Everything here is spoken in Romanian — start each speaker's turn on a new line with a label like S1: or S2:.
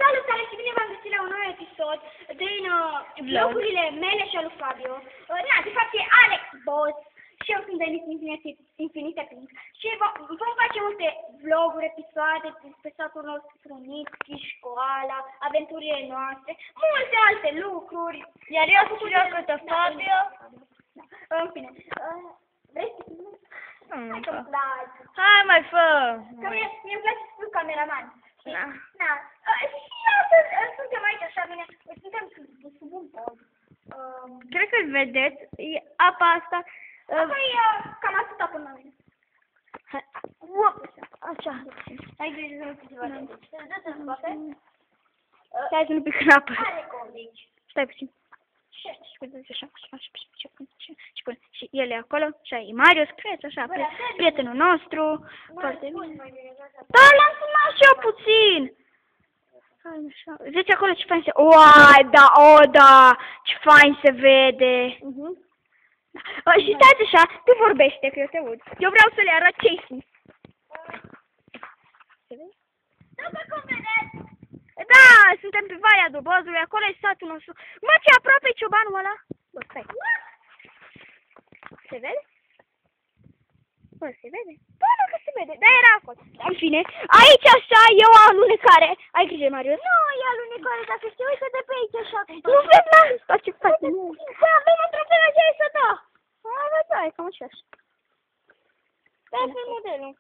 S1: Salutare și bine v-am găsit la un nou episod din vlogurile mele și al lui Fabio. De fapt e Alex Boss și eu sunt Denis Infinite Pink. Și vom face multe vloguri, episoade despre satul nostru, Nitski, școala, aventurile noastre, multe alte lucruri.
S2: Iar eu sunt către Fabio.
S1: În fine, vrei să filmezi? Hai-mi place.
S2: Hai mai fă!
S1: Că mie-mi place să fiu cameraman.
S2: Da.
S1: Da. Și eu suntem aici așa bine, suntem sub un pod.
S2: Cred că-l vedeți, e apa asta.
S1: Apoi cam atâta până la mine.
S2: Așa.
S1: Ai grijă să nu te bate.
S2: Stai să nu pică în apă.
S1: Are codici.
S2: Stai puțin. Și el e acolo, și e Mario, scrieți așa, prietenul nostru, foarte bine. Da, l-am sunat și eu puțin. Zici acolo ce fain se... Uai, da, da, ce fain se vede. Și stați așa, tu vorbește, că eu te aud. Eu vreau să le arăt ce-i sus. Se vede?
S1: După cum vedeți.
S2: Da, suntem pe Valea Dobozului, acolo e satul nostru. Mă, ce aproape ciobanul ăla? Bă, stai. Se vede? Bă, se vede? Bă, nu că se vede, dar era acolo. În fine, aici așa e o alunecare. Ai grijă, Mario.
S1: Nu, e alunecare, dacă știi, uite de pe aici așa.
S2: Nu vezi, da? Stai, ce faci?
S1: Păi avem într-o fel așa să da.
S2: Da, cam așa.
S1: Asta e modelul.